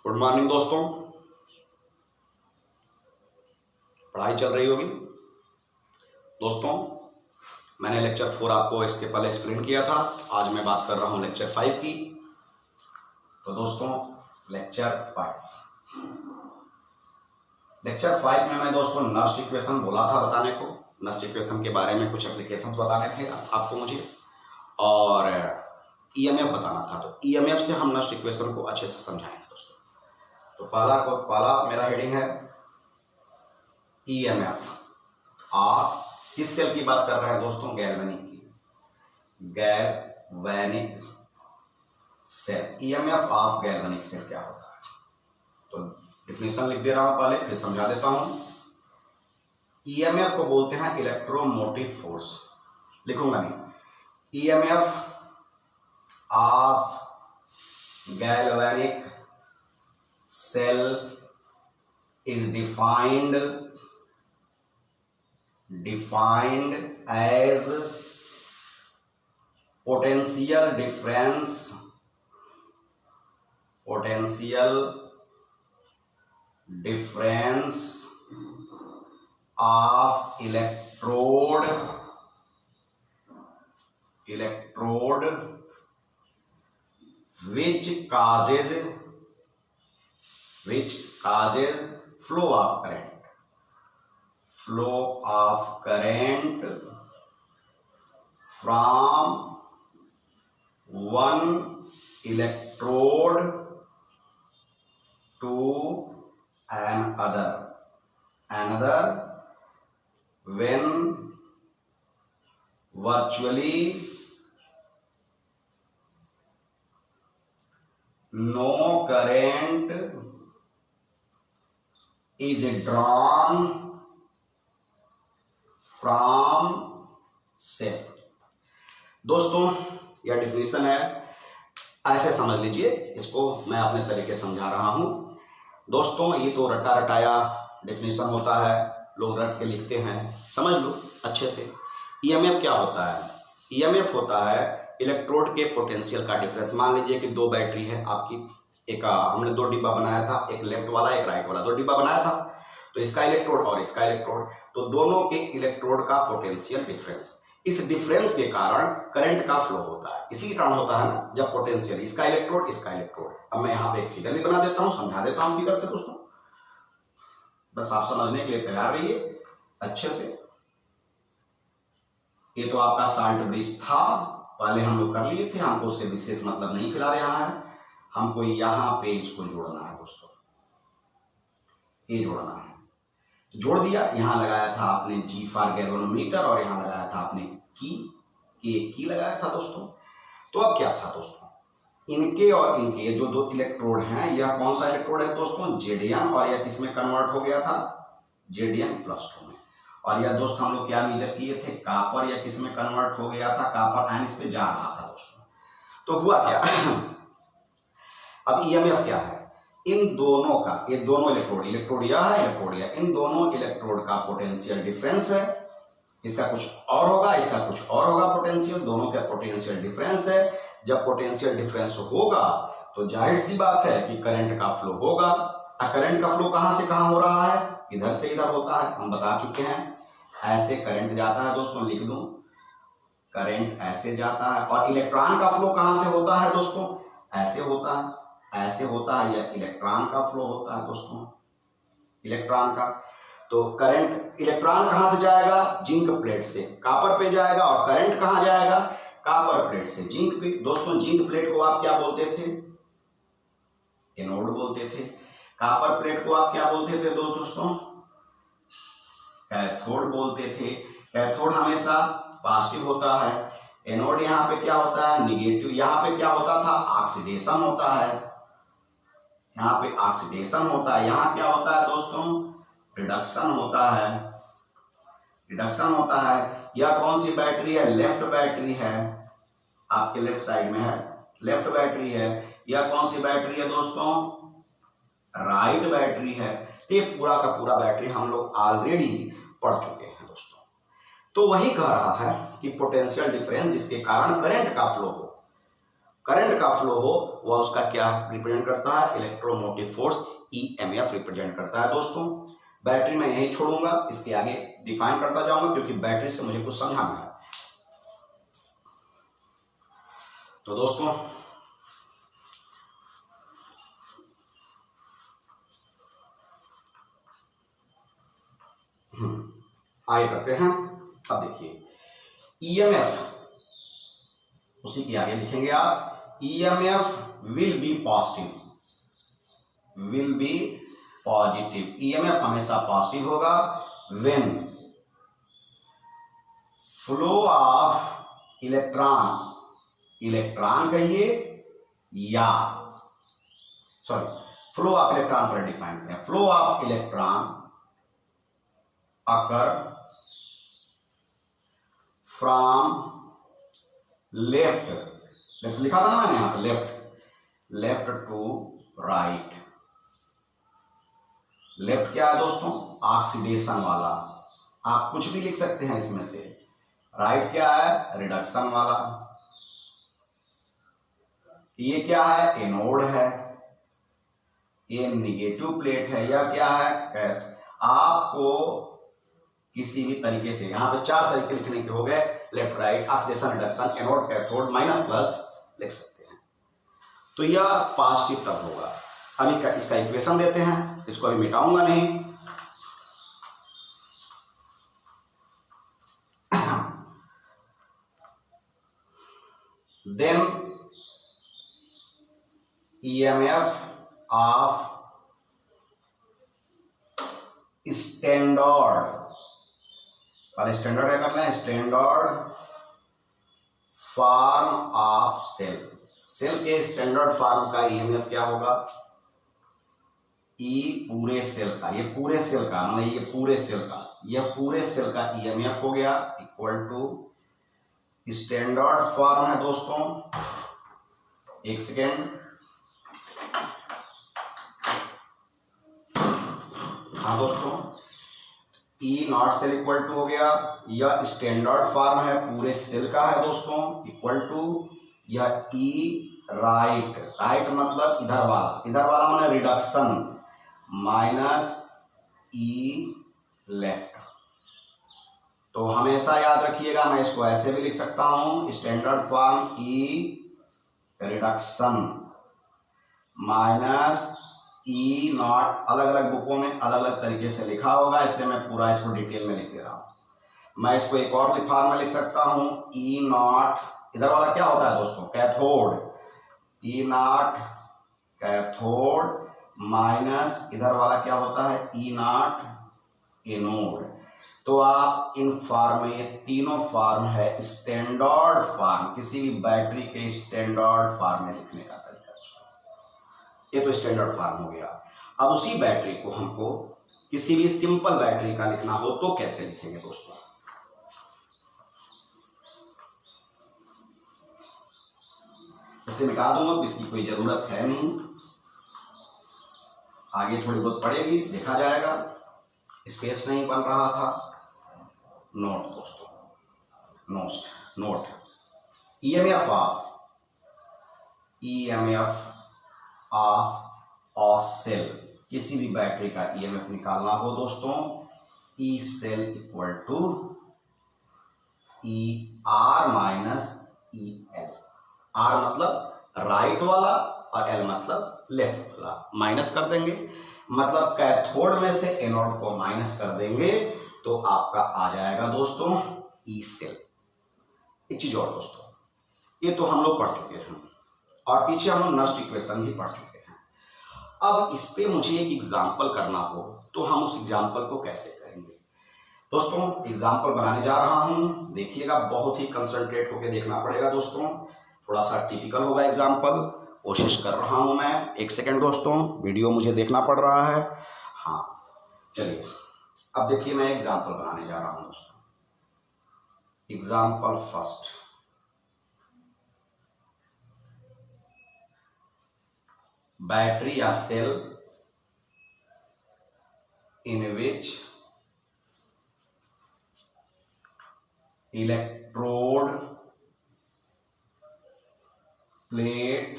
Good morning दोस्तों, पढ़ाई चल रही होगी। दोस्तों, मैंने लेक्चर 4 आपको इसके पहले एक्सप्लेन किया था। आज मैं बात कर रहा हूं लेक्चर 5 की। तो दोस्तों, लेक्चर 5 में मैं दोस्तों नस्ट इक्वेशन बोला था बताने को। नस्ट इक्वेशन के बारे में कुछ एप्लीकेशंस बताने थे आपको मुझे, और ईएमएफ बताना था। तो ईएमएफ से हम नस्ट इक्वेशन को अच्छे से समझाएंगे दोस्तों। तो पहला मेरा हेडिंग है ईएमएफ। आप किस सेल की बात कर रहे हैं दोस्तों? गैल्वेनिक की। Galvanic cell, EMF of galvanic cell क्या होता है? तो डिफिनेशन लिख दे रहा हूं, पहले फिर समझा देता हूं। ईएमएफ को बोलते हैं इलेक्ट्रोमोटिव फोर्स। लिखूंगा नहीं। EMF of galvanic cell is defined as potential difference of electrode which causes flow of current from one electrode to another when virtually no current is drawn from cell। दोस्तों, यह definition है, ऐसे समझ लीजिए इसको। मैं अपने तरीके समझा रहा हूं दोस्तों। ये तो रटा रटाया डिफिनेशन होता है, लोग रट के लिखते हैं, समझ लो अच्छे से। ईएमएफ क्या होता है? ईएमएफ होता है इलेक्ट्रोड के पोटेंशियल का डिफरेंस। मान लीजिए कि दो बैटरी है आपकी, एक हमने दो डिब्बा बनाया था, एक लेफ्ट वाला एक राइट वाला, दो डिब्बा बनाया था। तो इसका इलेक्ट्रोड और इसका इलेक्ट्रोड, तो दोनों के इलेक्ट्रोड का पोटेंशियल डिफरेंस, इस डिफरेंस के कारण करंट का फ्लो होता है। इसी के कारण होता है ना, जब पोटेंशियल इसका इलेक्ट्रोड इसका इलेक्ट्रोड। अब मैं यहाँ पे एक फिगर भी बना देता हूँ, समझा देता हूँ फिगर से दोस्तों, बस आप समझने के लिए तैयार रहिए अच्छे से। ये तो आपका साल्ट ब्रिज था, पहले हम लोग कर लिए थे, हमको उससे विशेष मतलब नहीं खिला रहा है। हमको यहाँ पे इसको जोड़ना है दोस्तों, ये जोड़ना है। तो जोड़ दिया, यहाँ लगाया था आपने जी फॉर गैल्वेनोमीटर, और यहाँ लगाया था आपने की लगाया था दोस्तों। तो अब क्या था दोस्तों, इनके और इनके जो दो इलेक्ट्रोड हैं, यह कौन सा इलेक्ट्रोड है दोस्तों? जेडीएन, और यह किसमें कन्वर्ट हो गया था? जेडीएन+2 में। और यह दोस्त हम लोग क्या मेजर किए थे? कॉपर, या किसमें कन्वर्ट हो गया था? कॉपर आयन इस पे जा रहा था दोस्तों। तो हुआ क्या अब ईएमएफ क्या है? इन दोनों का, ये दोनों इलेक्ट्रोड यह है, इलेक्ट्रोड यह, इन दोनों इलेक्ट्रोड का पोटेंशियल डिफरेंस है। इसका कुछ और होगा, इसका कुछ और होगा पोटेंशियल, दोनों का पोटेंशियल डिफरेंस है। जब पोटेंशियल डिफरेंस होगा तो जाहिर सी बात है कि करंट का फ्लो होगा। करंट का फ्लो कहां से कहां हो रहा है? इधर से इधर होता है, हम बता चुके हैं। ऐसे करंट जाता है दोस्तों, लिख दूं, करंट ऐसे जाता है। और इलेक्ट्रॉन का फ्लो कहां से होता है दोस्तों? ऐसे होता है, ऐसे होता है। यह इलेक्ट्रॉन का फ्लो होता है दोस्तों, इलेक्ट्रॉन का। तो करंट, इलेक्ट्रॉन कहां से जाएगा? जिंक प्लेट से कॉपर पे जाएगा। और करंट कहां जाएगा? कॉपर प्लेट से जिंक पे। दोस्तों, जिंक प्लेट को आप क्या बोलते थे? एनोड बोलते थे। कॉपर प्लेट को आप क्या बोलते थे दोस्तों? कैथोड बोलते थे। कैथोड हमेशा पॉजिटिव होता है, एनोड यहाँ पे क्या होता है? निगेटिव। यहाँ पे क्या होता था? ऑक्सीडेशन होता है, यहाँ पे ऑक्सीडेशन होता है। यहाँ क्या होता है दोस्तों? रिडक्शन होता है, रिडक्शन होता है। यह कौन सी बैटरी है? लेफ्ट बैटरी है, आपके लेफ्ट साइड में है, लेफ्ट बैटरी है। यह कौन सी बैटरी है दोस्तों? राइट बैटरी है। ये पूरा का पूरा बैटरी हम लोग ऑलरेडी पढ़ चुके हैं दोस्तों। तो वही कह रहा है कि पोटेंशियल डिफरेंस जिसके कारण करंट का फ्लो हो, करंट का फ्लो हो वह उसका क्या रिप्रेजेंट करता है, इलेक्ट्रोमोटिव फोर्स ईएमएफ रिप्रेजेंट करता है। दोस्तों बैटरी मैं यही छोड़ूंगा, इसके आगे डिफाइन करता जाऊंगा क्योंकि बैटरी से मुझे कुछ समझाना है। तो दोस्तों आगे करते हैं। अब देखिए ईएमएफ, उसी के आगे लिखेंगे आप, EMF will be positive, will be positive. EMF हमेशा पॉजिटिव होगा when flow of electron, electron कहिए या सॉरी फ्लो ऑफ इलेक्ट्रॉन पर डिफाइन करें, flow of electron occur from left, left लिखा था ना मैंने यहां पर, लेफ्ट टू राइट। लेफ्ट क्या है दोस्तों, ऑक्सीडेशन वाला, आप कुछ भी लिख सकते हैं इसमें से। राइट क्या है, रिडक्शन वाला। ये क्या है, एनोड है, ये निगेटिव प्लेट है, या क्या है, आपको किसी भी तरीके से यहाँ पे 4 तरीके लिखने के हो गए, left right, oxidation, reduction, anode, cathode, minus plus लिख सकते हैं। तो यह पॉजिटिव तब होगा। अभी इसका इक्वेशन देते हैं, इसको अभी मिटाऊंगा नहीं। देन ईएमएफ ऑफ स्टैंडर्ड, पहले स्टैंडर्ड है कर लें, standard form of cell, cell के स्टैंडर्ड फॉर्म का ईएमएफ क्या होगा, ई पूरे सेल का, ये पूरे सेल का मतलब ये पूरे सेल का, यह पूरे सेल का ईएमएफ हो गया इक्वल टू स्टैंडर्ड फॉर्म है दोस्तों, एक सेकेंड, हाँ दोस्तों, E naught cell equal to हो गया, यह स्टैंडर्ड फॉर्म है पूरे सेल का है दोस्तों, इक्वल टू यह ई राइट, राइट मतलब इधर वाला माने रिडक्शन, माइनस ई लेफ्ट। तो हमेशा याद रखिएगा, मैं इसको ऐसे भी लिख सकता हूं, standard form E reduction minus E not, अलग अलग बुकों में अलग अलग तरीके से लिखा होगा, इसलिए मैं पूरा इसको डिटेल में लिख दे रहा हूं। मैं इसको एक और फॉर्म में लिख सकता हूं, ई नॉट, इधर वाला क्या होता है दोस्तों, कैथोड, ई नॉट कैथोड माइनस इधर वाला क्या होता है, ई नॉट एनोड। तो आप इन फॉर्म में, ये तीनों फॉर्म है स्टैंडर्ड फॉर्म, किसी भी बैटरी के स्टैंडर्ड फॉर्म में लिखने का तरीका। ये तो स्टैंडर्ड फॉर्म हो गया। अब उसी बैटरी को हमको किसी भी सिंपल बैटरी का लिखना हो तो कैसे लिखेंगे दोस्तों, इसे मिटा दूंगा, इसकी कोई जरूरत है नहीं, आगे थोड़ी बहुत पड़ेगी, देखा जाएगा, स्पेस नहीं बन रहा था। नोट दोस्तों, नोट ईएमएफ ऑफ सेल, किसी भी बैटरी का ईएमएफ निकालना हो दोस्तों, E cell equal to E R minus E L, R मतलब राइट वाला और एल मतलब लेफ्ट वाला, माइनस कर देंगे, मतलब कैथोड में से एनोड को माइनस कर देंगे तो आपका आ जाएगा दोस्तों ई सेल। एक चीज और दोस्तों, ये तो हम लोग पढ़ चुके हैं और पीछे हम लोग नस्ट इक्वेशन भी पढ़ चुके हैं। अब इस पे मुझे एक एग्जाम्पल करना हो तो हम उस एग्जाम्पल को कैसे करेंगे दोस्तों, एग्जाम्पल बनाने जा रहा हूं, देखिएगा, बहुत ही कंसंट्रेट होकर देखना पड़ेगा दोस्तों, थोड़ा सा टिपिकल होगा एग्जाम्पल, कोशिश कर रहा हूं मैं। एक सेकेंड दोस्तों, वीडियो मुझे देखना पड़ रहा है। हाँ चलिए, अब देखिए मैं एग्जाम्पल बनाने जा रहा हूं दोस्तों। एग्जाम्पल फर्स्ट, बैटरी या सेल इन विच इलेक्ट्रोड प्लेट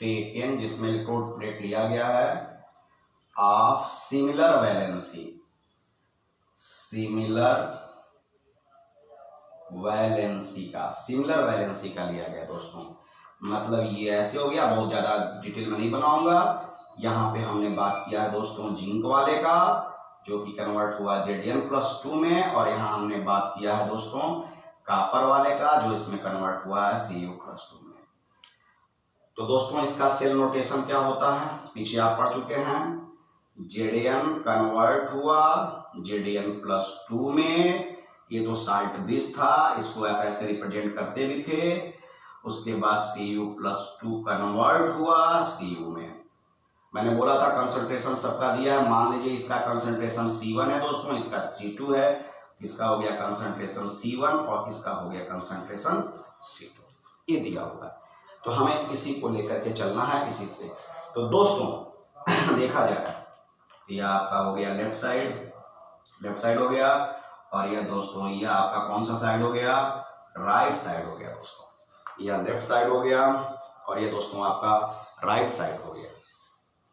टेकन, जिसमें इलेक्ट्रोड प्लेट लिया गया है, of similar valency, similar valency का लिया गया दोस्तों। मतलब ये ऐसे हो गया, बहुत ज्यादा डिटेल में नहीं बनाऊंगा। यहाँ पे हमने बात किया है दोस्तों जिंक वाले का, जो कि कन्वर्ट हुआ Zn+2 में, और यहाँ हमने बात किया है दोस्तों कॉपर वाले का, जो इसमें कन्वर्ट हुआ है Cu+2 में। तो दोस्तों इसका सेल नोटेशन क्या होता है, पीछे आप पढ़ चुके हैं। Zn कन्वर्ट हुआ Zn+2 में, ये तो साल्ट ब्रिज था, इसको आप ऐसे रिप्रेजेंट करते भी थे। उसके बाद Cu+2 कन्वर्ट हुआ Cu में। मैंने बोला था कंसंट्रेशन सबका दिया है। मान लीजिए इसका कंसंट्रेशन C1 है दोस्तों, इसका C2 है, इसका हो गया कंसंट्रेशन C1 और इसका हो गया कंसंट्रेशन C2, ये दिया हुआ है। तो हमें इसी को लेकर के चलना है, इसी से। तो दोस्तों देखा जाए, ये आपका हो गया लेफ्ट साइड हो गया, और यह दोस्तों यह आपका कौन सा साइड हो गया, राइट साइड हो गया दोस्तों। यह लेफ्ट साइड हो गया, और ये दोस्तों आपका राइट साइड हो गया।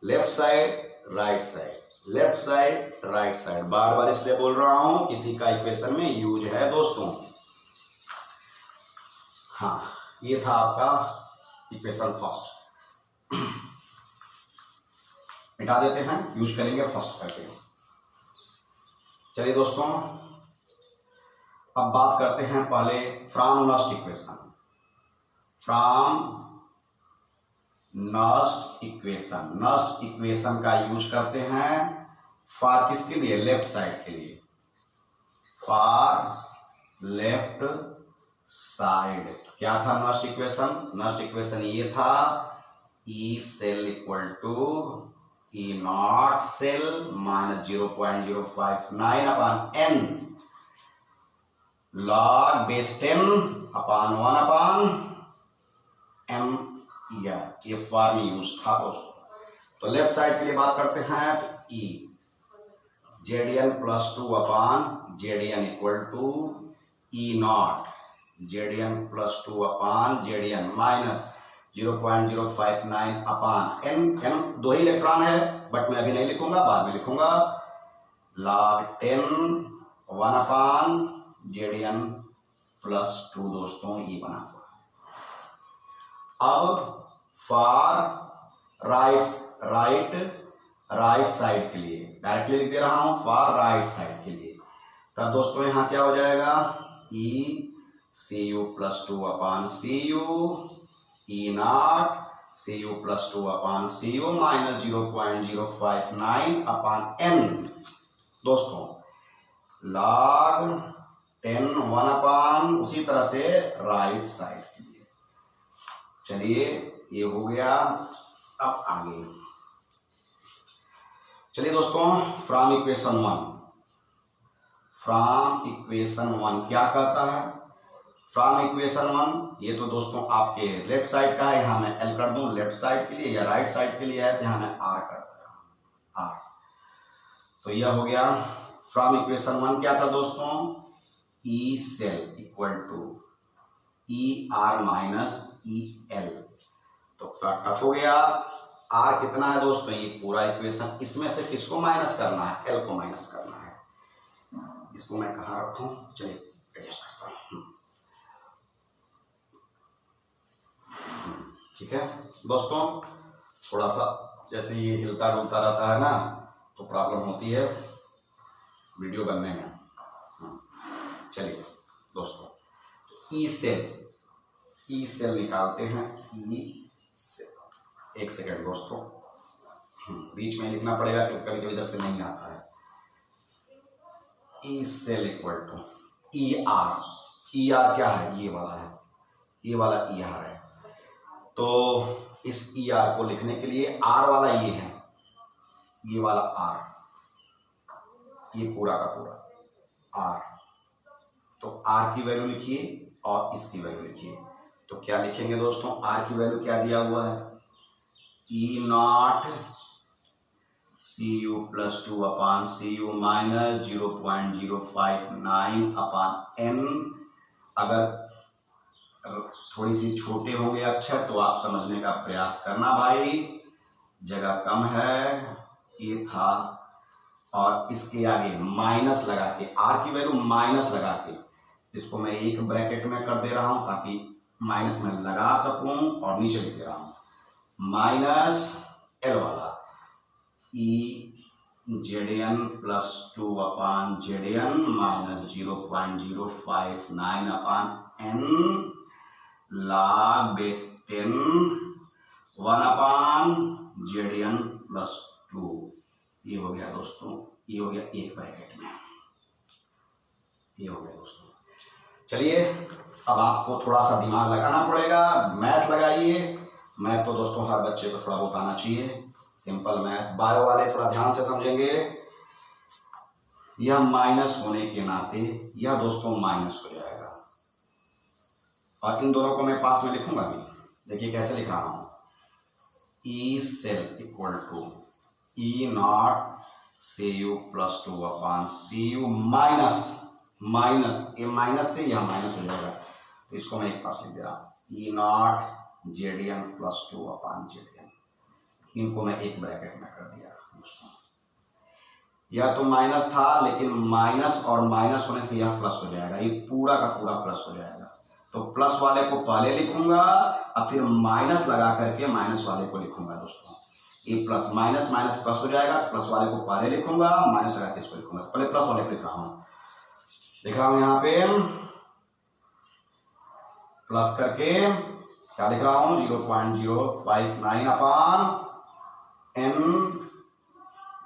Left side right side, left side right side, बार बार इसलिए बोल रहा हूं, किसी का इक्वेशन में यूज है दोस्तों। हाँ, ये था आपका इक्वेशन फर्स्ट। मिटा देते हैं, यूज करेंगे फर्स्ट करके। चलिए दोस्तों अब बात करते हैं पहले from Nernst equation. Nernst equation का यूज करते हैं फॉर किसके लिए, लेफ्ट साइड के लिए, फॉर लेफ्ट साइड। तो क्या था नस्ट इक्वेशन ये था, E cell equal to E naught cell minus 0.059 upon n log base 10 upon 1 upon m, ये फॉर्म यूज था दोस्तों। तो लेफ्ट साइड के लिए बात करते हैं, तो E Zn+2 upon Zn equal to E naught Zn+2 upon Zn minus 0.059 upon n दो ही इलेक्ट्रॉन है, बट मैं अभी नहीं लिखूंगा, बाद में लिखूंगा। log 10 1 अपॉन Zn+2 दोस्तों ये बना हुआ। अब फॉर राइट साइड के लिए डायरेक्टली लिख दे रहा हूं, फॉर राइट साइड के लिए। तब दोस्तों यहां क्या हो जाएगा, ई Cu+2 अपॉन Cu ई naught Cu+2 upon Cu minus 0.059 upon n दोस्तों log 10 1 अपॉन, उसी तरह से राइट साइड के लिए। चलिए ये हो गया। अब आगे चलिए दोस्तों, फ्रॉम इक्वेशन वन क्या कहता है, फ्रॉम इक्वेशन 1, ये तो दोस्तों आपके लेफ्ट साइड का है, यहां मैं L कर दूं लेफ्ट साइड के लिए, या राइट साइड के लिए है तो यहां मैं R कर दूंगा, R। तो यह हो गया फ्रॉम इक्वेशन 1। क्या था दोस्तों, E cell equal to E R minus E L. तो टफ हो गया, आर कितना है दोस्तों, ये पूरा इक्वेशन, इसमें से किसको माइनस करना है, एल को माइनस करना है। इसको मैं कहाँ रखूं, चलिए एडजस्ट करता हूं। ठीक है दोस्तों, थोड़ा सा जैसे ये हिलता डुलता रहता है ना, तो प्रॉब्लम होती है वीडियो बनने में। चलिए दोस्तों, ई सेल निकालते हैं, ई सेल। एक सेकेंड दोस्तों, बीच में लिखना पड़ेगा क्योंकि कभी कभी इधर से नहीं आता है। E cell equal to E R क्या है, ये वाला है, ये वाला ई आर है। तो इस ई आर को लिखने के लिए आर वाला ये है, ये वाला आर, ये पूरा का पूरा आर। तो आर की वैल्यू लिखिए और इसकी वैल्यू लिखिए। तो क्या लिखेंगे दोस्तों, आर की वैल्यू क्या दिया हुआ है, E naught Cu+2 upon Cu minus 0.059 upon n। अगर थोड़ी सी छोटे होंगे अक्षर तो आप समझने का प्रयास करना भाई, जगह कम है। ये था, और इसके आगे माइनस लगा के, आर की वैल्यू माइनस लगा के, इसको मैं एक ब्रैकेट में कर दे रहा हूं ताकि माइनस में लगा सकूं, और नीचे लिख दे रहा हूं माइनस एल वाला ई Jadon plus 2 upon Jadon minus 0.059 upon N log base 10 1 upon Z N plus 2। ये हो गया दोस्तों, ये हो गया एक ब्रैकेट में, ये हो गया दोस्तों। चलिए अब आपको थोड़ा सा दिमाग लगाना पड़ेगा, मैथ लगाइए। मैथ तो दोस्तों हर बच्चे को थोड़ा बहुत आना चाहिए, सिंपल मैथ। बायो वाले थोड़ा ध्यान से समझेंगे। यह माइनस होने के नाते यह दोस्तों माइनस हो जाएगा, और इन दोनों को मैं पास में लिखूंगा भी। देखिए कैसे लिख रहा हूं, E cell equal to E naught C U plus 2 upon C U minus minus, ये माइनस से यह माइनस हो जाएगा, तो इसको मैं एक पास लिख दे रहा हूं E naught Z N plus 2 upon Z N. इनको मैं एक ब्रैकेट में कर दिया दोस्तों। यह तो माइनस था, लेकिन माइनस और माइनस होने से यह प्लस हो जाएगा, ये पूरा का पूरा प्लस हो जाएगा। तो प्लस वाले को पहले लिखूंगा और फिर माइनस लगा करके माइनस वाले को लिखूंगा दोस्तों। ये प्लस माइनस माइनस प्लस हो जाएगा, प्लस वाले को पहले लिखूंगा, माइनस लगा के इसको लिखूंगा। पहले प्लस वाले को लिख रहा हूं यहाँ पे प्लस करके क्या लिख रहा हूं 0.059 upon N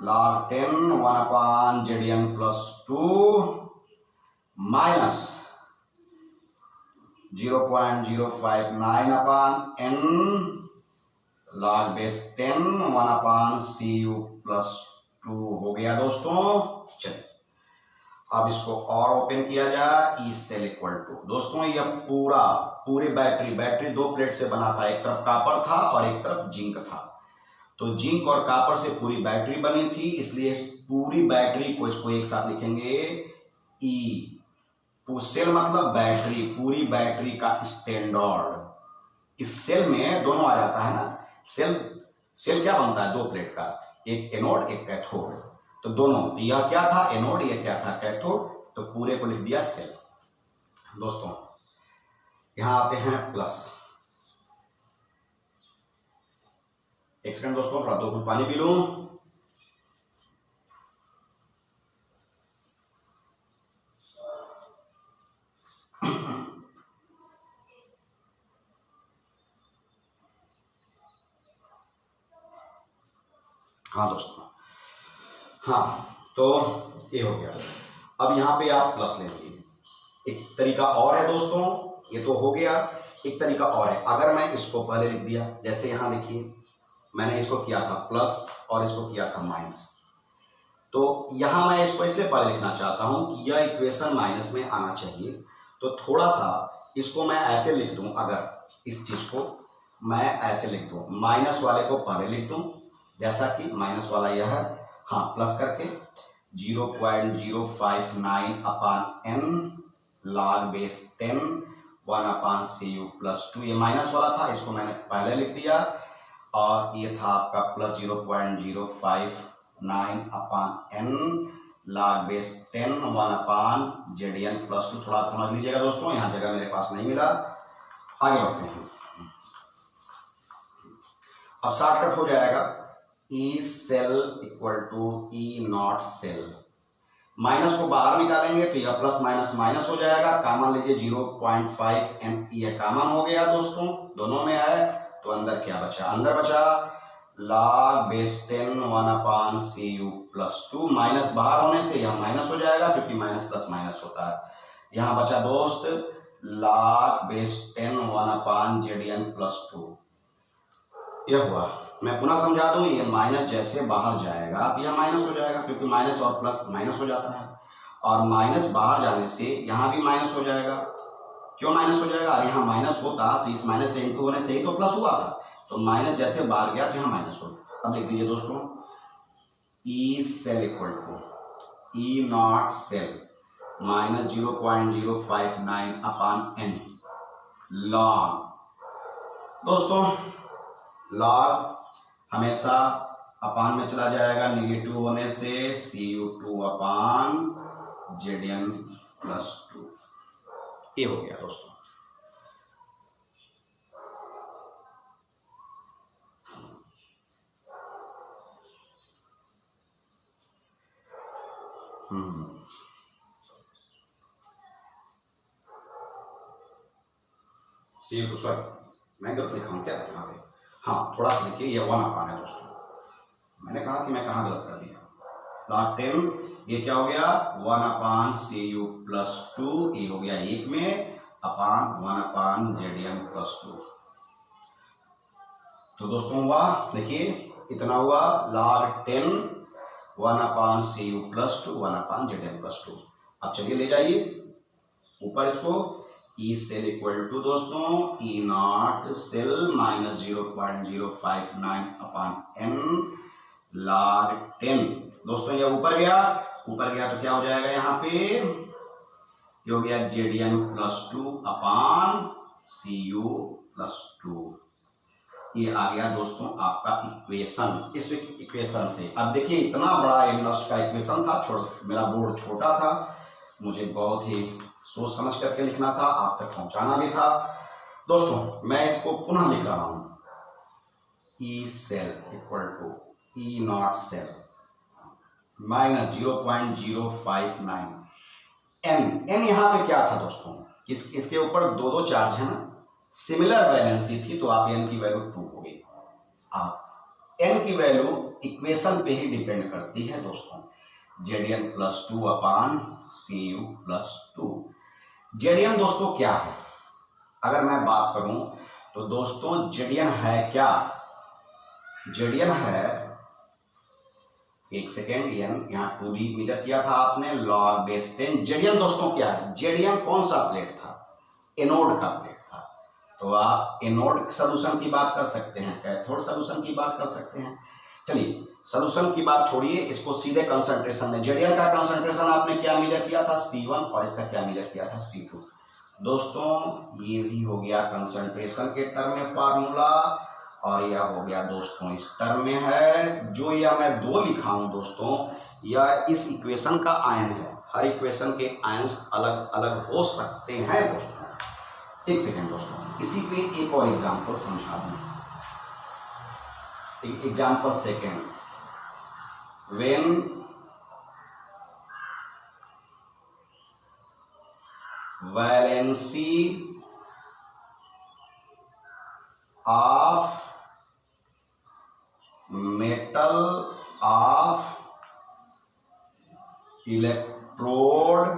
log 10 1 upon Z N plus 2 minus 0.059 upon N log base 10 1 upon C U plus 2 हो गया दोस्तों। चलिए अब इसको और ओपन किया जाए। ई सेल इक्वल टू दोस्तों, यह पूरी बैटरी दो प्लेट से बना था, एक तरफ कॉपर था और एक तरफ जिंक था। तो जिंक और कॉपर से पूरी बैटरी बनी थी, इसलिए इस पूरी बैटरी को इसको एक साथ लिखेंगे ई। सेल मतलब बैटरी, पूरी बैटरी का स्टैंडर्ड। इस सेल में दोनों आ जाता है ना, सेल क्या बनता है, दो प्लेट का, एक एनोड एक कैथोड। तो दोनों, तो यह क्या था एनोड, यह क्या था कैथोड, तो पूरे को लिख दिया सेल दोस्तों। यहां आते हैं प्लस। एक सेकंड दोस्तों, थोड़ा 2 घूंट पानी पी लूं। हाँ दोस्तों, हाँ तो ये हो गया। अब यहाँ पे आप प्लस ले लीजिए। एक तरीका और है दोस्तों, ये तो हो गया, एक तरीका और है। अगर मैं इसको पहले लिख दिया, जैसे यहाँ देखिए मैंने इसको किया था प्लस और इसको किया था माइनस, तो यहाँ मैं इसको इसलिए पहले लिखना चाहता हूँ कि यह इक्वेशन माइनस में आना चाहिए। तो थोड़ा सा इसको मैं ऐसे लिख दूँ, अगर इस चीज को मैं ऐसे लिख दूँ, माइनस वाले को पहले लिख दूँ, जैसा कि माइनस वाला यह है, हाँ प्लस करके 0.059 upon N log base 10 1 upon C U plus 2। ये माइनस वाला था, इसको मैंने पहले लिख दिया, और ये था आपका plus 0.059 upon N log base 10 1 upon Z N plus 2। थोड़ा समझ लीजिएगा दोस्तों, यहाँ जगह मेरे पास नहीं मिला। आगे बढ़ते हैं। अब शॉर्टकट हो जाएगा, E cell equal to E naught cell. Minus को बाहर निकालेंगे तो यह प्लस माइनस माइनस हो जाएगा। कॉमन लीजिए 0.5 एम, यह कॉमन हो गया दोस्तों, दोनों में है। तो अंदर क्या बचा, अंदर बचा log base 10 1 upon C U plus 2। Minus बाहर होने से यह माइनस हो जाएगा, क्योंकि माइनस प्लस माइनस होता है। यहाँ बचा दोस्त log base 10 1 upon Z N plus 2। यह हुआ। मैं पुनः समझा दूं, ये माइनस जैसे बाहर जाएगा तो यह माइनस हो जाएगा, क्योंकि माइनस और प्लस माइनस हो जाता है, और माइनस बाहर जाने से यहाँ भी माइनस हो जाएगा। क्यों माइनस हो जाएगा, अरे यहाँ माइनस होता तो इस माइनस से इंटू होने से ही तो प्लस हुआ था, तो माइनस जैसे बाहर गया तो यहाँ माइनस होगा। अब लिख दीजिए दोस्तों, E cell equal to E naught cell minus 0.059 upon N log. दोस्तों लॉग हमेशा अपान में चला जाएगा, निगेटिव होने से Cu2 अपान Zn प्लस 2, ये हो गया दोस्तों। Cu2 सॉरी मैं गलत लिखा हूँ क्या यहाँ पे, हाँ थोड़ा सा लिखिए, ये 1 अपान है दोस्तों। मैंने कहा कि मैं कहाँ गलत कर दिया। लॉग 10 ये क्या हो गया 1 अपान Cu प्लस 2, ये हो गया 1 में अपान 1 अपान Zn प्लस 2। तो दोस्तों हुआ देखिए इतना हुआ log 10 1 अपान Cu प्लस 2 1 अपान Zn प्लस 2। अब चलिए ले जाइए ऊपर इसको, ई सेल इक्वल टू दोस्तों E naught cell minus 0.059 upon n log 10। दोस्तों ये ऊपर गया तो क्या हो जाएगा यहाँ पे, ये हो गया Zn प्लस 2 अपान Cu प्लस 2। ये आ गया दोस्तों आपका इक्वेशन। इस इक्वेशन से अब देखिए इतना बड़ा इनस्ट का इक्वेशन था, मेरा बोर्ड छोटा था, मुझे बहुत ही सोच समझ करके लिखना था, आप तक पहुंचाना भी था। दोस्तों मैं इसको पुनः लिख रहा हूं, E cell equal to E naught cell minus 0.059 n यहाँ पे क्या था दोस्तों, इसके ऊपर दो चार्ज है ना, सिमिलर वैलेंसी थी तो आप n की वैल्यू 2 हो गई। अब n की वैल्यू इक्वेशन पे ही डिपेंड करती है दोस्तों, Zn प्लस 2 अपान Cu प्लस 2। Zn दोस्तों क्या है, अगर मैं बात करूं तो दोस्तों Zn है क्या, Zn है, एक सेकेंड, n यहाँ 2d मेजर किया था आपने, log बेस 10। Zn दोस्तों क्या है, Zn कौन सा प्लेट था, एनोड का प्लेट था। तो आप एनोड सोल्यूशन की बात कर सकते हैं, कैथोड सोल्यूशन की बात कर सकते हैं। चलिए सोल्यूशन की बात छोड़िए, इसको सीधे कंसंट्रेशन में, Zn का कंसंट्रेशन आपने क्या मेजर किया था C1 और इसका क्या मेजर किया था C2। दोस्तों ये भी हो गया कंसंट्रेशन के टर्म में फार्मूला, और यह हो गया दोस्तों इस टर्म में है। जो यह मैं 2 लिखा हूं दोस्तों, यह इस इक्वेशन का आयन है। हर इक्वेशन के आयन्स अलग अलग हो सकते हैं दोस्तों। एक सेकेंड दोस्तों, इसी पे एक और एग्जाम्पल समझा दूं। Example second, when valency of metal of electrode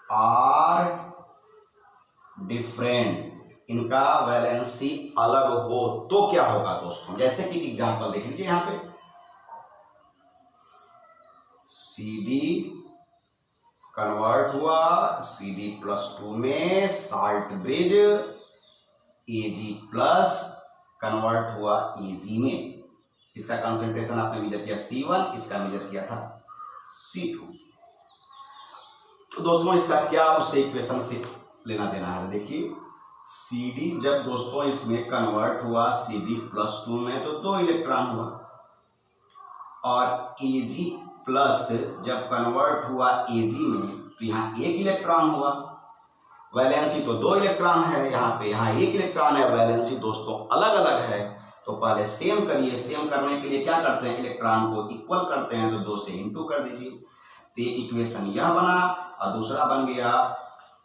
are different, इनका वैलेंसी अलग हो तो क्या होगा दोस्तों। जैसे कि एग्जांपल देख लीजिए यहाँ पे, CD कन्वर्ट हुआ CD प्लस 2 में, salt bridge Ag plus convert हुआ Ag में। इसका कंसंट्रेशन आपने मेजर किया C1, इसका मेजर किया था C2। तो दोस्तों इसका क्या उससे इक्वेशन से लेना देना है, देखिए CD जब दोस्तों इसमें कन्वर्ट हुआ CD प्लस 2 में तो 2 इलेक्ट्रॉन हुआ, और Ag प्लस जब कन्वर्ट हुआ Ag में तो यहाँ 1 इलेक्ट्रॉन हुआ। वैलेंसी तो 2 इलेक्ट्रॉन है यहाँ पे, यहाँ 1 इलेक्ट्रॉन है, वैलेंसी दोस्तों अलग अलग है। तो पहले सेम करिए, सेम करने के लिए क्या करते हैं, इलेक्ट्रॉन को इक्वल करते हैं, तो 2 से इंटू कर दीजिए। तो एक इक्वेशन यह बना और दूसरा बन गया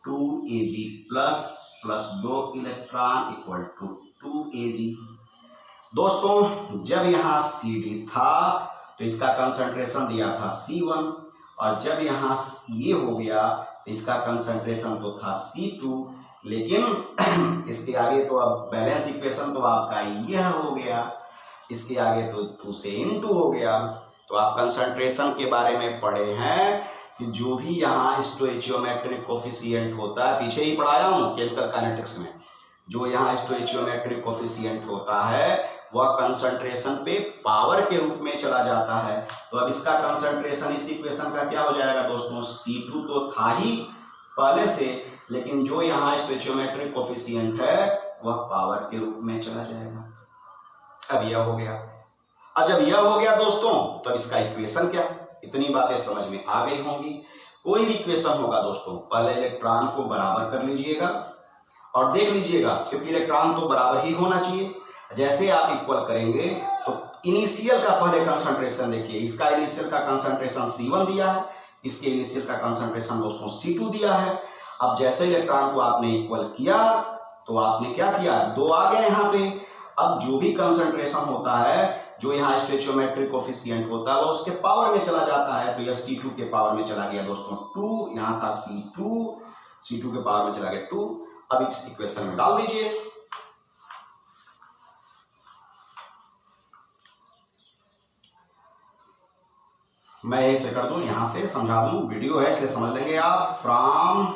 2Ag plus 2 electron equal to 2Ag। दोस्तों जब यहाँ CD था तो इसका कंसंट्रेशन दिया था C1, और जब यहाँ ये हो गया तो इसका कंसंट्रेशन तो था C2, लेकिन इसके आगे तो अब बैलेंस इक्वेशन तो आपका यह हो गया, इसके आगे तो 2 से इंटू हो गया। तो आप कंसंट्रेशन के बारे में पढ़े हैं कि जो भी यहाँ स्टोइचियोमेट्रिक कोफिशिएंट होता है, पीछे ही पढ़ाया हूँ केमिकल काइनेटिक्स में, जो यहाँ स्टोइचियोमेट्रिक कोफिशिएंट होता है वह कंसंट्रेशन पे पावर के रूप में चला जाता है। तो अब इसका कंसंट्रेशन इस इक्वेशन का क्या हो जाएगा दोस्तों, C2 तो था ही पहले से, लेकिन जो यहाँ स्टोइचियोमेट्रिक कोफिशिएंट है वह पावर के रूप में चला जाएगा। अब यह हो गया। अब जब यह हो गया दोस्तों, तो अब इसका इक्वेशन क्या, इतनी बातें समझ में आ गई होंगी। कोई भी इक्वेशन होगा दोस्तों, पहले इलेक्ट्रॉन को बराबर कर लीजिएगा और देख लीजिएगा, क्योंकि इलेक्ट्रॉन तो बराबर ही होना चाहिए। जैसे आप इक्वल करेंगे तो इनिशियल का पहले कंसंट्रेशन देखिए, इसका इनिशियल का कंसंट्रेशन C1 दिया है, इसके इनिशियल का कंसंट्रेशन दोस्तों C2 दिया है। अब जैसे इलेक्ट्रॉन को आपने इक्वल किया तो आपने क्या किया, 2 आ गए यहाँ पे। अब जो भी कंसंट्रेशन होता है, जो यहाँ स्टोइचियोमेट्रिक कोफिशिएंट होता है, वो उसके पावर में चला जाता है। तो यह C2 के पावर में चला गया दोस्तों 2, यहाँ था C2 के पावर में चला गया 2। अब इस इक्वेशन में डाल दीजिए। मैं यही से कर दूं, यहां से समझा दूं, वीडियो है इसलिए समझ लेंगे आप। फ्रॉम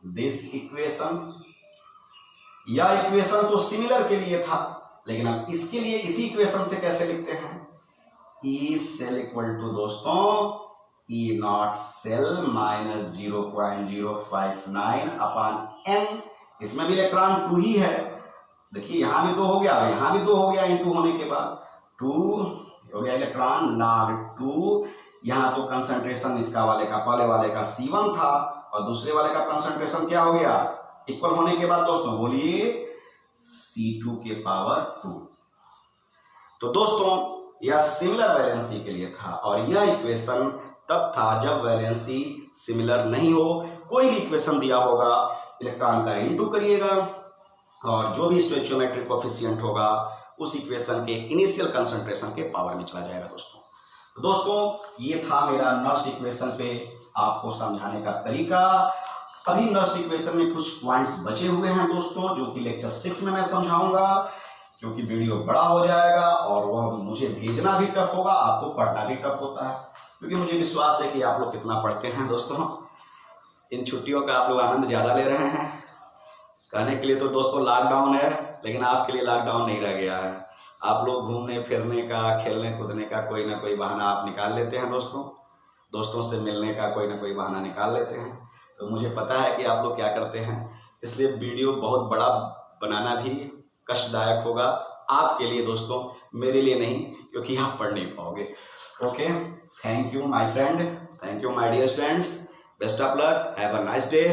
दिस इक्वेशन, यह इक्वेशन तो सिमिलर के लिए था, लेकिन अब इसके लिए इसी इक्वेशन से कैसे लिखते हैं, ई सेल इक्वल टू दोस्तों E naught cell minus 0.059 upon n। इसमें भी इलेक्ट्रॉन 2 ही है, देखिए यहां भी 2 हो गया, यहां भी 2 हो गया, इनटू होने के बाद 2 हो गया इलेक्ट्रॉन log 2। यहाँ तो कंसंट्रेशन इसका वाले का, पहले वाले का C1 था और दूसरे वाले का कंसंट्रेशन क्या हो गया, इक्वल होने के बाद दोस्तों बोलिए C2 के पावर 2। तो दोस्तों यह सिमिलर वैलेंसी के लिए था, और यह इक्वेशन तब था जब वैलेंसी सिमिलर नहीं हो। कोई भी इक्वेशन दिया होगा, इलेक्ट्रॉन का इनटू करिएगा और जो भी स्टोइचियोमेट्रिक कोफिशिएंट होगा उस इक्वेशन के इनिशियल कंसंट्रेशन के पावर में चला जाएगा दोस्तों। तो दोस्तों ये था मेरा नर्स्ट इक्वेशन पे आपको समझाने का तरीका। अभी नर्स्ट इक्वेशन में कुछ पॉइंट्स बचे हुए हैं दोस्तों, जो कि लेक्चर 6 में मैं समझाऊंगा, क्योंकि वीडियो बड़ा हो जाएगा और वह मुझे भेजना भी टफ होगा, आपको पढ़ना भी टफ होता है, क्योंकि मुझे विश्वास है कि आप लोग कितना पढ़ते हैं दोस्तों। इन छुट्टियों का आप लोग आनंद ज़्यादा ले रहे हैं। कहने के लिए तो दोस्तों लॉकडाउन है, लेकिन आपके लिए लॉकडाउन नहीं रह गया है। आप लोग घूमने फिरने का, खेलने कूदने का कोई ना कोई बहाना आप निकाल लेते हैं दोस्तों से मिलने का कोई ना कोई बहाना निकाल लेते हैं। तो मुझे पता है कि आप लोग क्या करते हैं, इसलिए वीडियो बहुत बड़ा बनाना भी कष्टदायक होगा आपके लिए दोस्तों, मेरे लिए नहीं, क्योंकि आप पढ़ नहीं पाओगे। Okay, thank you my friend, thank you my dear students, best of luck, have a nice day.